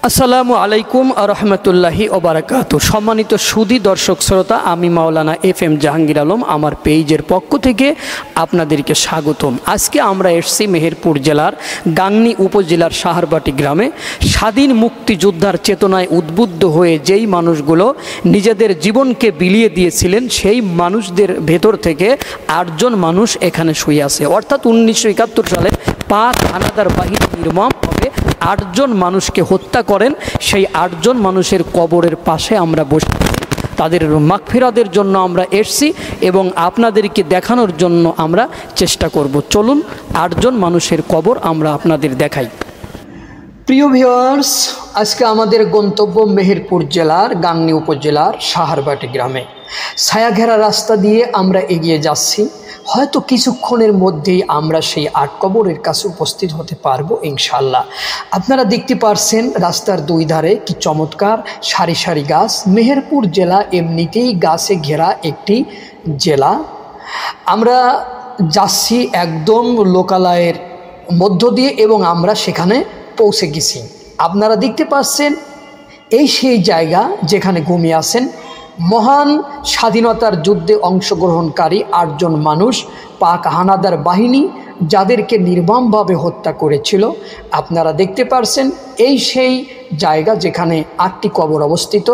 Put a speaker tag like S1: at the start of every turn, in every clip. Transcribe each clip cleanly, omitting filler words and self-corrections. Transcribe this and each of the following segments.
S1: আসসালামু আলাইকুম রহমতুল্লাহি ওবারাকাতু। সম্মানিত সুধী দর্শক শ্রোতা, আমি মাওলানা FM জাহাঙ্গীর আলম আমার পেজের পক্ষ থেকে আপনাদেরকে স্বাগতম। আজকে আমরা এসেছি মেহেরপুর জেলার গাংনী উপজেলার সাহারবাটি গ্রামে। স্বাধীন মুক্তিযোদ্ধার চেতনায় উদ্বুদ্ধ হয়ে যেই মানুষগুলো নিজেদের জীবনকে বিলিয়ে দিয়েছিলেন, সেই মানুষদের ভেতর থেকে 8 জন মানুষ এখানে শুয়ে আছে। অর্থাৎ 1971 সালে পাক হানাদার বাহিনী নির্মমভাবে 8 জন মানুষকে হত্যা করেন। সেই 8 জন মানুষের কবরের পাশে আমরা বসে তাদের মাগফিরাতের জন্য আমরা এসেছি এবং আপনাদেরকে দেখানোর জন্য আমরা চেষ্টা করব। চলুন 8 জন মানুষের কবর আমরা আপনাদের দেখাই। প্রিয় ভিউয়ার্স, আজকে আমাদের গন্তব্য মেহেরপুর জেলার গাংনী উপজেলার সাহারবাটি গ্রামে। ছায়াঘেরা রাস্তা দিয়ে আমরা এগিয়ে যাচ্ছি। হয়তো কিছুক্ষণের মধ্যেই আমরা সেই 8 কবরের কাছে উপস্থিত হতে পারবো ইনশাল্লাহ। আপনারা দেখতে পারছেন রাস্তার 2 ধারে কি চমৎকার সারি সারি গাছ। মেহেরপুর জেলা এমনিতেই গাছে ঘেরা একটি জেলা। আমরা যাচ্ছি একদম লোকালয়ের মধ্য দিয়ে এবং আমরা সেখানে পৌঁছে গেছি। আপনারা দেখতে পাচ্ছেন এই সেই জায়গা যেখানে ঘুমিয়ে আছেন মহান স্বাধীনতার যুদ্ধে অংশগ্রহণকারী 8 জন মানুষ, পাক হানাদার বাহিনী যাদেরকে নির্মমভাবে হত্যা করেছিল। আপনারা দেখতে পারছেন এই সেই জায়গা যেখানে 8টি কবর অবস্থিত।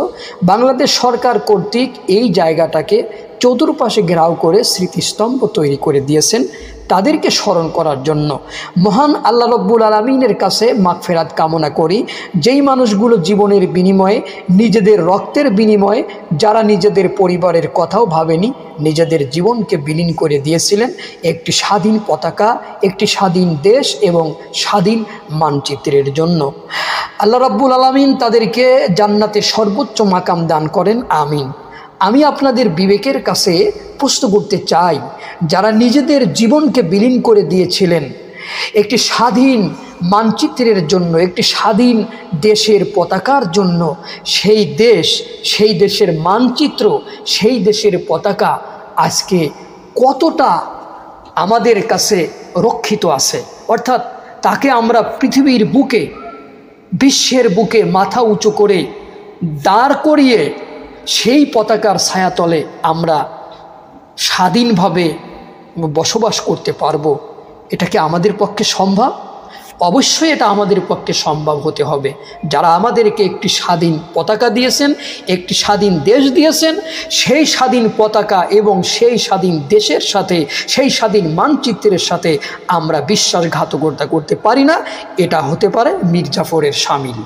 S1: বাংলাদেশ সরকার কর্তৃক এই জায়গাটাকে চতুর্পাশে ঘেরাও করে স্মৃতিস্তম্ভ তৈরি করে দিয়েছেন তাদেরকে স্মরণ করার জন্য। মহান আল্লাহ রব্বুল আলামিনের কাছে মাগফিরাত কামনা করি। যেই মানুষগুলো জীবনের বিনিময়ে, নিজেদের রক্তের বিনিময়ে, যারা নিজেদের পরিবারের কথাও ভাবেনি, নিজেদের জীবনকে বিলীন করে দিয়েছিলেন একটি স্বাধীন পতাকা, একটি স্বাধীন দেশ এবং স্বাধীন মানচিত্রের জন্য। আল্লাহ রব্বুল আলামিন তাদেরকে জান্নাতের সর্বোচ্চ মাকাম দান করেন, আমিন। আমি আপনাদের বিবেকের কাছে প্রশ্ন করতে চাই, যারা নিজেদের জীবনকে বিলীন করে দিয়েছিলেন একটি স্বাধীন মানচিত্রের জন্য, একটি স্বাধীন দেশের পতাকার জন্য, সেই দেশ, সেই দেশের মানচিত্র, সেই দেশের পতাকা আজকে কতটা আমাদের কাছে রক্ষিত আছে। অর্থাৎ তাকে আমরা পৃথিবীর বুকে, বিশ্বের বুকে মাথা উঁচু করে দাঁড় করিয়ে সেই পতাকার ছায়াতলে আমরা স্বাধীনভাবে বসবাস করতে পারবো। এটা কি আমাদের পক্ষে সম্ভব? অবশ্যই এটা আমাদের পক্ষে সম্ভব হতে হবে। যারা আমাদেরকে একটি স্বাধীন পতাকা দিয়েছেন, একটি স্বাধীন দেশ দিয়েছেন, সেই স্বাধীন পতাকা এবং সেই স্বাধীন দেশের সাথে, সেই স্বাধীন মানচিত্রের সাথে আমরা বিশ্বাসঘাতকতা করতে পারি না। এটা হতে পারে মীর জাফরের শামিল।